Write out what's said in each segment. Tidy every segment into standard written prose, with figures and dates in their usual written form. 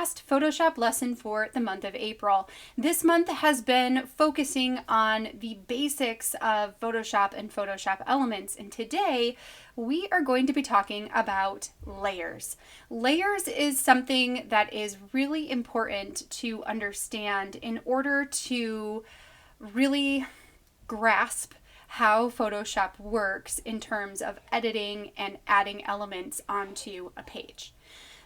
last Photoshop lesson for the month of April. This month has been focusing on the basics of Photoshop and Photoshop elements, and today we are going to be talking about layers. Layers is something that is really important to understand in order to really grasp how Photoshop works in terms of editing and adding elements onto a page.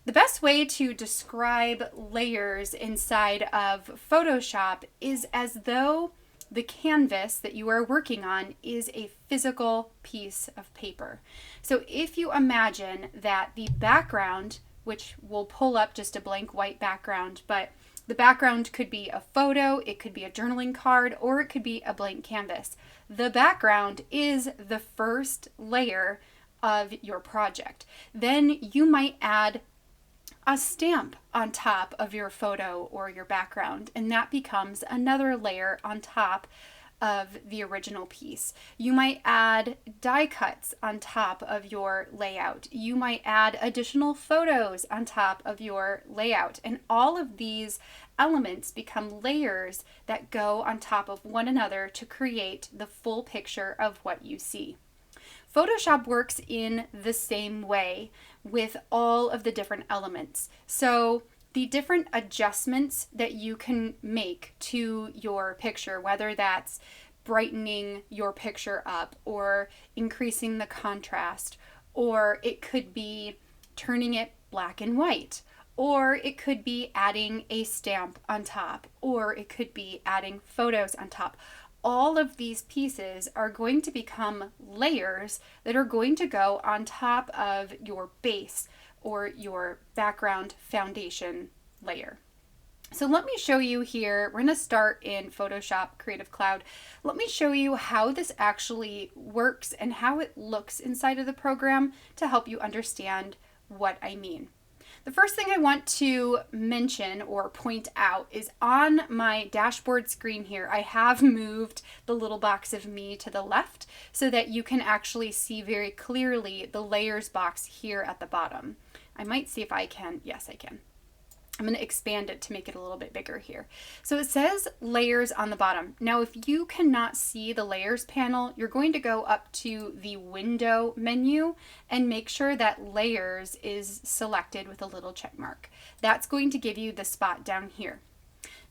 The best way to describe layers inside of Photoshop is as though the canvas that you are working on is a physical piece of paper. So if you imagine that the background, which will pull up just a blank white background, but the background could be a photo, it could be a journaling card, or it could be a blank canvas. The background is the first layer of your project. Then you might add a stamp on top of your photo or your background, and that becomes another layer on top of the original piece. You might add die cuts on top of your layout. You might add additional photos on top of your layout, and all of these elements become layers that go on top of one another to create the full picture of what you see. Photoshop works in the same way with all of the different elements. So the different adjustments that you can make to your picture, whether that's brightening your picture up or increasing the contrast, or it could be turning it black and white, or it could be adding a stamp on top, or it could be adding photos on top. All of these pieces are going to become layers that are going to go on top of your base or your background foundation layer. So let me show you here, we're going to start in Photoshop Creative Cloud. Let me show you how this actually works and how it looks inside of the program to help you understand what I mean. The first thing I want to mention or point out is on my dashboard screen here, I have moved the little box of me to the left so that you can actually see very clearly the layers box here at the bottom. I might see if I can. Yes, I can. I'm going to expand it to make it a little bit bigger here. So it says layers on the bottom. Now, if you cannot see the layers panel, you're going to go up to the window menu and make sure that layers is selected with a little check mark. That's going to give you the spot down here.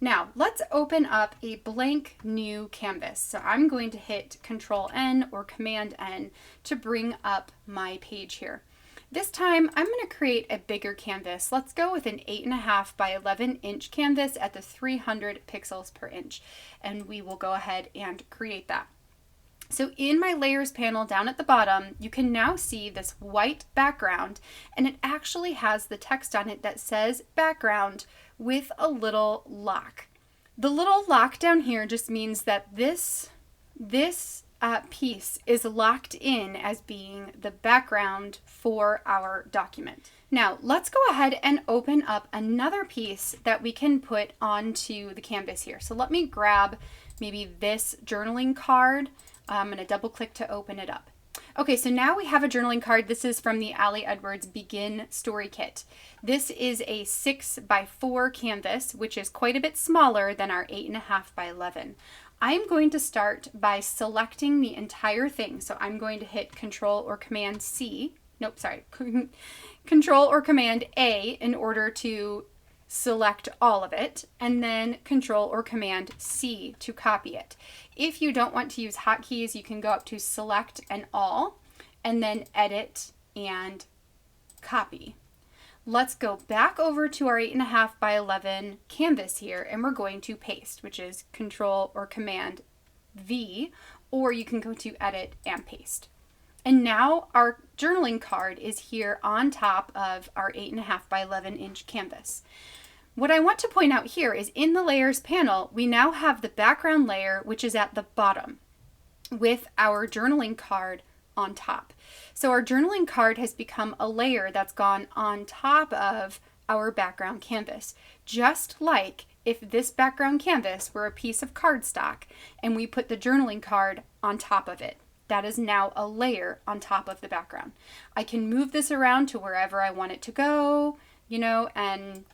Now, let's open up a blank new canvas. So I'm going to hit Control N or Command N to bring up my page here. This time, I'm going to create a bigger canvas. Let's go with an 8.5 by 11 inch canvas at the 300 pixels per inch, and we will go ahead and create that. So in my layers panel down at the bottom, you can now see this white background, and it actually has the text on it that says background with a little lock. The little lock down here just means that this piece is locked in as being the background for our document. Now let's go ahead and open up another piece that we can put onto the canvas here. So let me grab maybe this journaling card. I'm going to double click to open it up. Okay, so now we have a journaling card. This is from the Ali Edwards Begin Story Kit. This is a 6 by 4 canvas, which is quite a bit smaller than our 8.5 by 11. I'm going to start by selecting the entire thing. So I'm going to hit Control or Command C. Nope, sorry. Control or Command A in order to select all of it, and then Control or Command C to copy it. If you don't want to use hotkeys, you can go up to Select and All, and then Edit and Copy. Let's go back over to our 8.5 by 11 canvas here, and we're going to paste, which is Control or Command V, or you can go to Edit and Paste. And now our journaling card is here on top of our 8.5 by 11 inch canvas. What I want to point out here is in the layers panel, we now have the background layer, which is at the bottom with our journaling card on top. So our journaling card has become a layer that's gone on top of our background canvas, just like if this background canvas were a piece of cardstock and we put the journaling card on top of it. That is now a layer on top of the background. I can move this around to wherever I want it to go, and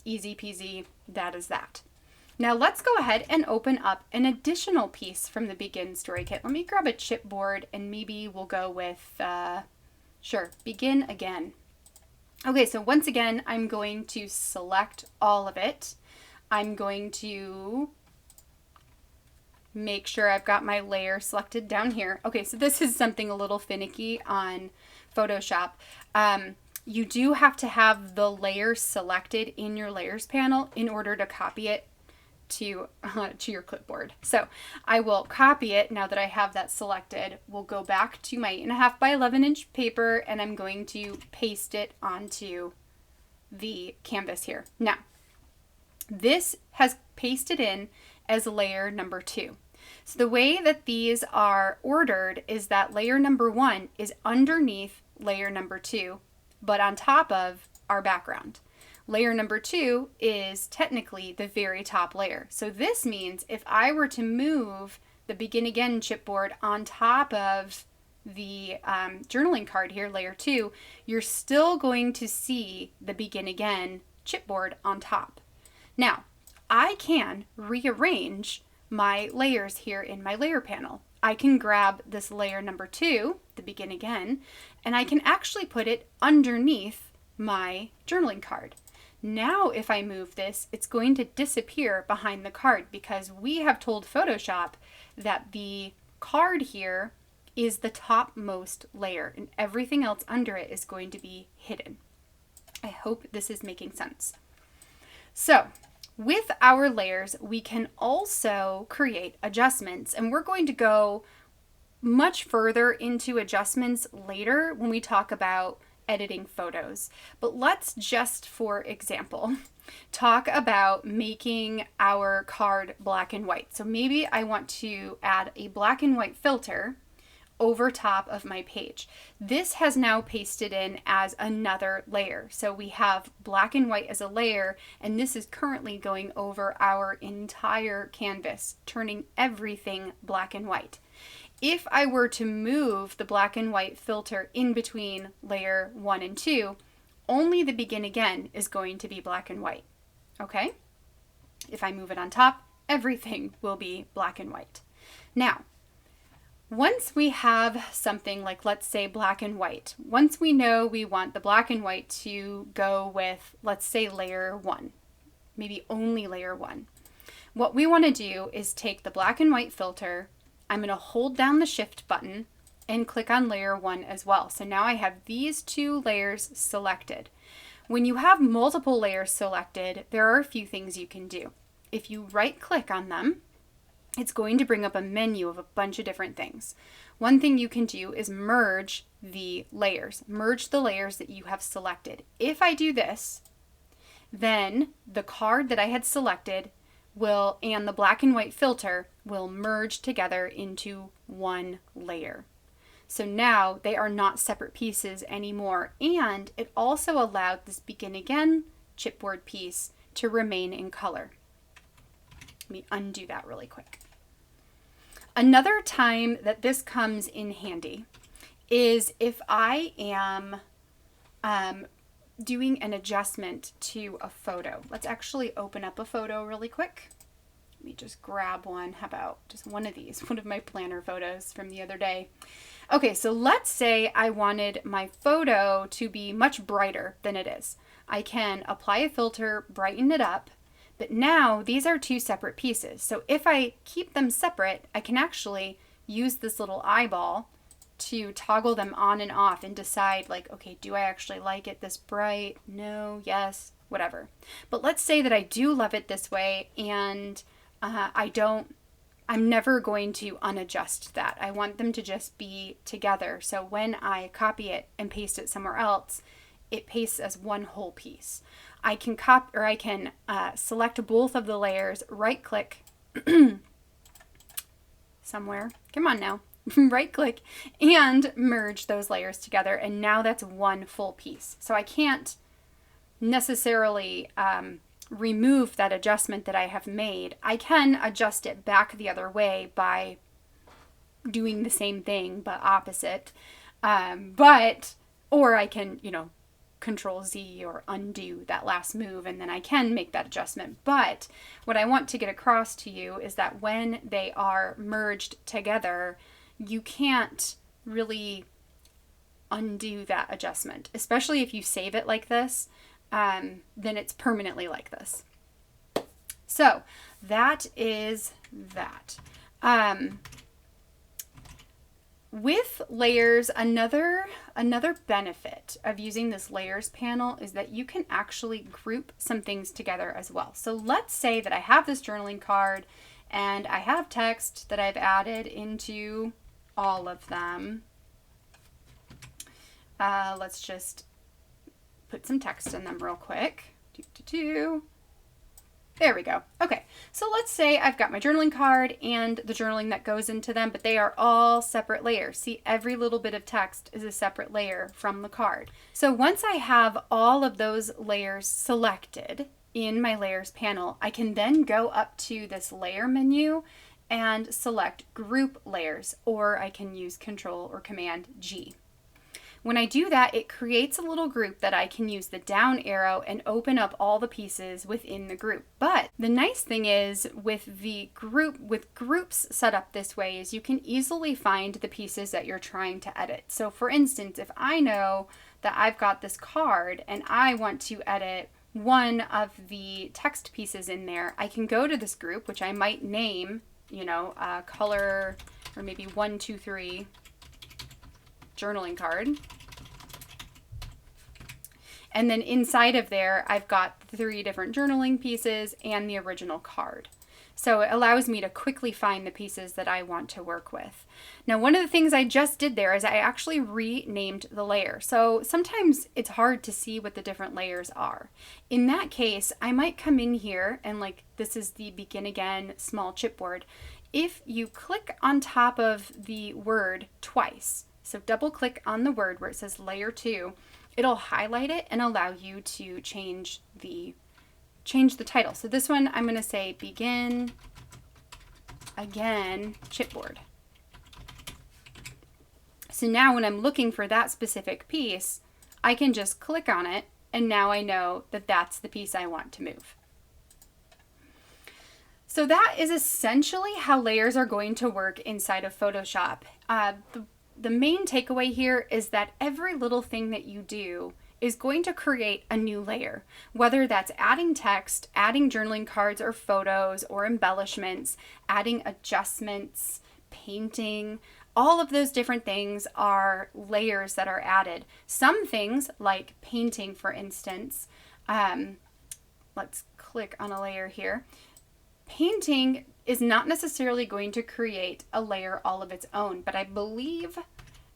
Easy peasy, that is that. Now let's go ahead and open up an additional piece from the Begin Story Kit. Let me grab a chipboard and maybe we'll go with, sure, Begin Again. Okay, so once again, I'm going to select all of it. I'm going to make sure I've got my layer selected down here. Okay, so this is something a little finicky on Photoshop. You do have to have the layer selected in your layers panel in order to copy it to your clipboard. So I will copy it now that I have that selected. We'll go back to my 8.5 by 11 inch paper and I'm going to paste it onto the canvas here. Now, this has pasted in as layer number 2. So the way that these are ordered is that layer number 1 is underneath layer number 2, but on top of our background. Layer number 2 is technically the very top layer. So this means if I were to move the Begin Again chipboard on top of the journaling card here, layer 2, you're still going to see the Begin Again chipboard on top. Now, I can rearrange my layers here in my layer panel. I can grab this layer number 2, the Begin Again, and I can actually put it underneath my journaling card. Now, if I move this, it's going to disappear behind the card because we have told Photoshop that the card here is the topmost layer and everything else under it is going to be hidden. I hope this is making sense. So, with our layers, we can also create adjustments, and we're going to go much further into adjustments later when we talk about editing photos. But let's just, for example, talk about making our card black and white. So maybe I want to add a black and white filter over top of my page. This has now pasted in as another layer. So we have black and white as a layer, and this is currently going over our entire canvas, turning everything black and white. If I were to move the black and white filter in between layer 1 and 2, only the Begin Again is going to be black and white. Okay? If I move it on top, everything will be black and white. Now, once we have something like, let's say, black and white, once we know we want the black and white to go with, let's say, layer 1, maybe only layer 1, what we want to do is take the black and white filter. I'm going to hold down the Shift button and click on layer 1 as well. So now I have these 2 layers selected. When you have multiple layers selected, there are a few things you can do. If you right click on them, it's going to bring up a menu of a bunch of different things. One thing you can do is merge the layers. Merge the layers that you have selected. If I do this, then the card that I had selected and the black and white filter will merge together into one layer. So now they are not separate pieces anymore, and it also allowed this Begin Again chipboard piece to remain in color. Let me undo that really quick. Another time that this comes in handy is if I am doing an adjustment to a photo. Let's actually open up a photo really quick. Let me just grab one. How about just one of these, one of my planner photos from the other day. Okay, so let's say I wanted my photo to be much brighter than it is. I can apply a filter, brighten it up, but now these are 2 separate pieces. So if I keep them separate, I can actually use this little eyeball to toggle them on and off and decide like, okay, do I actually like it this bright? No, yes, whatever. But let's say that I do love it this way and I'm never going to unadjust that. I want them to just be together. So when I copy it and paste it somewhere else, it pastes as one whole piece. I can select both of the layers, right click somewhere. Come on now. Right click and merge those layers together, and now that's one full piece. So I can't necessarily remove that adjustment that I have made. I can adjust it back the other way by doing the same thing but opposite, or I can Control Z or undo that last move, and then I can make that adjustment. But what I want to get across to you is that when they are merged together, you can't really undo that adjustment, especially if you save it like this, then it's permanently like this. So that is that. With layers, another benefit of using this layers panel is that you can actually group some things together as well. So let's say that I have this journaling card and I have text that I've added into all of them. Let's just put some text in them real quick. There we go. Okay, so let's say I've got my journaling card and the journaling that goes into them, but they are all separate layers. See, every little bit of text is a separate layer from the card. So once I have all of those layers selected in my layers panel, I can then go up to this layer menu and select group layers, or I can use Control or Command G. When I do that, it creates a little group that I can use the down arrow and open up all the pieces within the group. But the nice thing is with groups set up this way is you can easily find the pieces that you're trying to edit. So for instance, if I know that I've got this card and I want to edit one of the text pieces in there, I can go to this group, which I might name, color, or maybe 1, 2, 3 journaling card. And then inside of there, I've got 3 different journaling pieces and the original card. So it allows me to quickly find the pieces that I want to work with. Now, one of the things I just did there is I actually renamed the layer. So sometimes it's hard to see what the different layers are. In that case, I might come in here and this is the Begin Again small chipboard. If you click on top of the word twice, so double click on the word where it says layer 2, it'll highlight it and allow you to change the title. So this one, I'm going to say Begin Again Chipboard. So now when I'm looking for that specific piece, I can just click on it, and now I know that that's the piece I want to move. So that is essentially how layers are going to work inside of Photoshop. The main takeaway here is that every little thing that you do is going to create a new layer, whether that's adding text, adding journaling cards or photos or embellishments, adding adjustments, painting. All of those different things are layers that are added. Some things, like painting, for instance, let's click on a layer here. Painting is not necessarily going to create a layer all of its own, but I believe,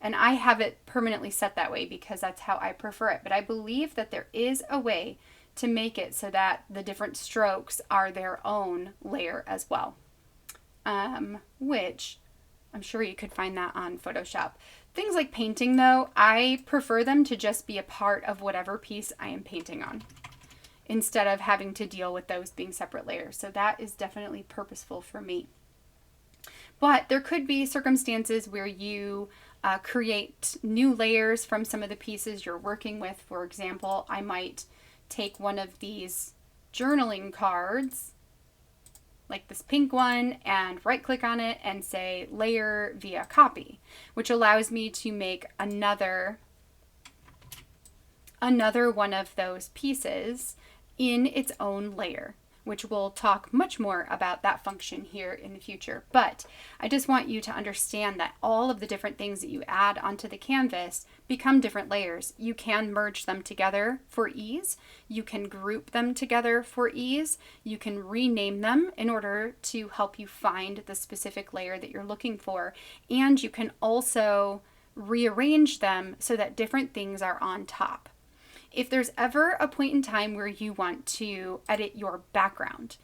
and I have it permanently set that way because that's how I prefer it, but I believe that there is a way to make it so that the different strokes are their own layer as well, which I'm sure you could find that on Photoshop. Things like painting, though, I prefer them to just be a part of whatever piece I am painting on, instead of having to deal with those being separate layers. So that is definitely purposeful for me. But there could be circumstances where you create new layers from some of the pieces you're working with. For example, I might take one of these journaling cards, like this pink one, and right click on it and say layer via copy, which allows me to make another one of those pieces in its own layer, which we'll talk much more about that function here in the future. But I just want you to understand that all of the different things that you add onto the canvas become different layers. You can merge them together for ease. You can group them together for ease. You can rename them in order to help you find the specific layer that you're looking for. And you can also rearrange them so that different things are on top. If there's ever a point in time where you want to edit your background,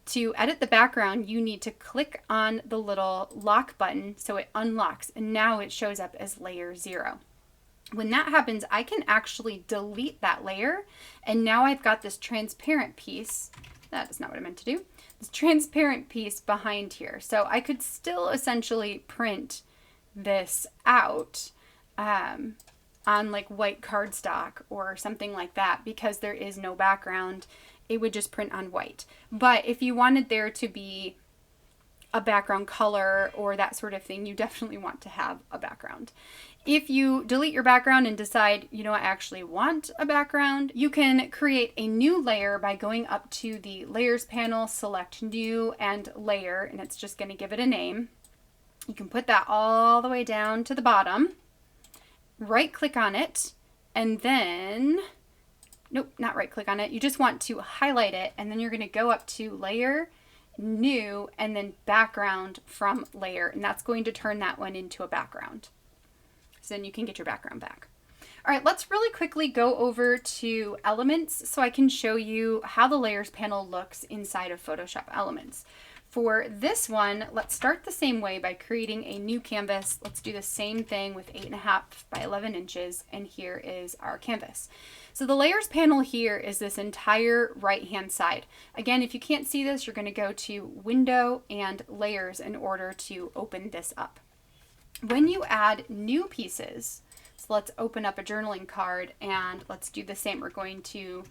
to edit the background, you need to click on the little lock button so it unlocks, and now it shows up as layer 0. When that happens, I can actually delete that layer, and now I've got this transparent piece. That is not what I meant to do. This transparent piece behind here. So I could still essentially print this out. on like white cardstock or something like that, because there is no background, it would just print on white. But if you wanted there to be a background color or that sort of thing, you definitely want to have a background. If you delete your background and decide, you know, I actually want a background, you can create a new layer by going up to the Layers panel, select New and Layer, and it's just going to give it a name. You can put that all the way down to the bottom, right click on it, and then, nope, not right click on it. You just want to highlight it, and then you're going to go up to Layer, New, and then Background from Layer, and that's going to turn that one into a background. So then you can get your background back. All right, let's really quickly go over to Elements so I can show you how the Layers panel looks inside of Photoshop Elements. For this one, let's start the same way by creating a new canvas. Let's do the same thing with 8.5 by 11 inches, and here is our canvas. So the Layers panel here is this entire right-hand side. Again, if you can't see this, you're going to go to Window and Layers in order to open this up. When you add new pieces, so let's open up a journaling card and let's do the same. We're going to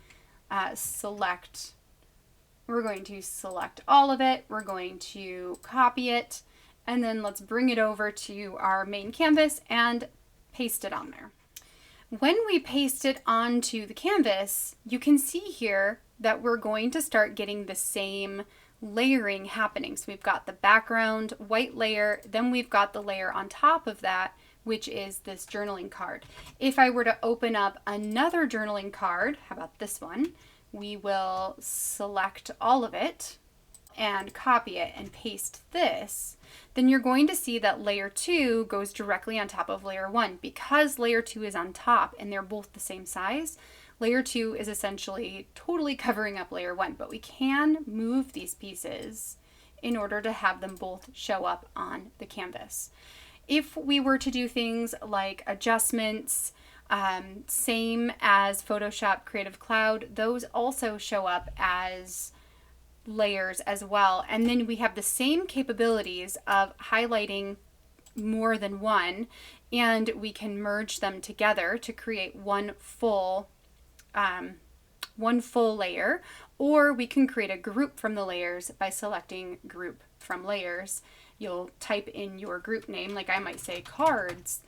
select all of it. We're going to copy it, and then let's bring it over to our main canvas and paste it on there. When we paste it onto the canvas, you can see here that we're going to start getting the same layering happening. So we've got the background white layer, then we've got the layer on top of that, which is this journaling card. If I were to open up another journaling card, how about this one? We will select all of it and copy it and paste this. Then you're going to see that layer 2 goes directly on top of layer 1. Because layer 2 is on top and they're both the same size, layer 2 is essentially totally covering up layer 1, but we can move these pieces in order to have them both show up on the canvas. If we were to do things like adjustments, same as Photoshop Creative Cloud, those also show up as layers as well. And then we have the same capabilities of highlighting more than one, and we can merge them together to create one full layer, or we can create a group from the layers by selecting Group from Layers. You'll type in your group name, like I might say cards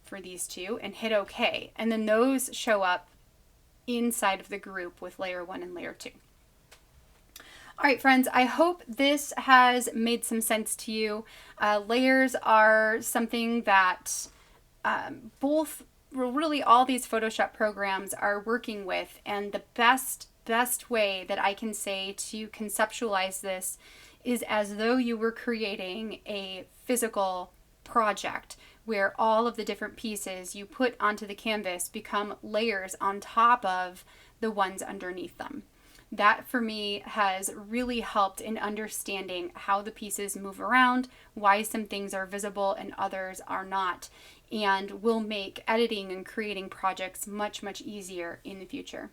for these two, and hit OK. And then those show up inside of the group with layer 1 and layer 2. All right, friends, I hope this has made some sense to you. Layers are something that really all these Photoshop programs are working with, and the best way that I can say to conceptualize this is as though you were creating a physical project where all of the different pieces you put onto the canvas become layers on top of the ones underneath them. That for me has really helped in understanding how the pieces move around, why some things are visible and others are not, and will make editing and creating projects much, much easier in the future.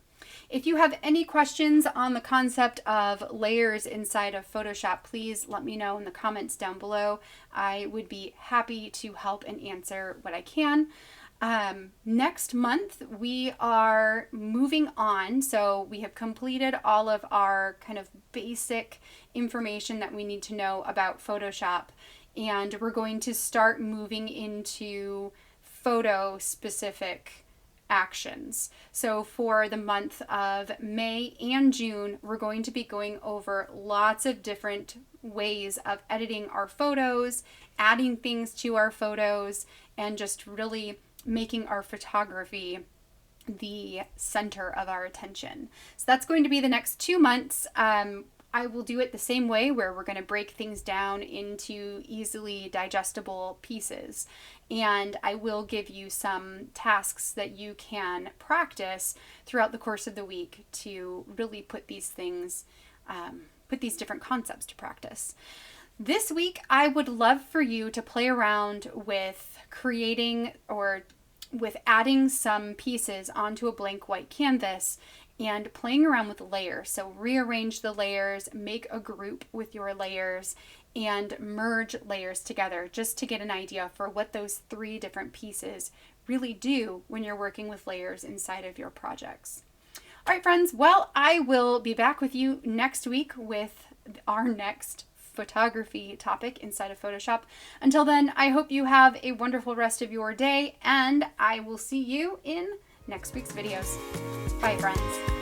If you have any questions on the concept of layers inside of Photoshop, please let me know in the comments down below. I would be happy to help and answer what I can. Next month we are moving on, so we have completed all of our kind of basic information that we need to know about Photoshop, and we're going to start moving into photo specific actions. So for the month of May and June, we're going to be going over lots of different ways of editing our photos, adding things to our photos, and just really making our photography the center of our attention. So that's going to be the next 2 months. I will do it the same way, where we're going to break things down into easily digestible pieces. And I will give you some tasks that you can practice throughout the course of the week to really put these things, put these different concepts to practice. This week, I would love for you to play around with creating or with adding some pieces onto a blank white canvas and playing around with layers. So rearrange the layers, make a group with your layers, and merge layers together just to get an idea for what those 3 different pieces really do when you're working with layers inside of your projects. All right, friends. Well, I will be back with you next week with our next photography topic inside of Photoshop. Until then, I hope you have a wonderful rest of your day, and I will see you in next week's videos. Bye, friends.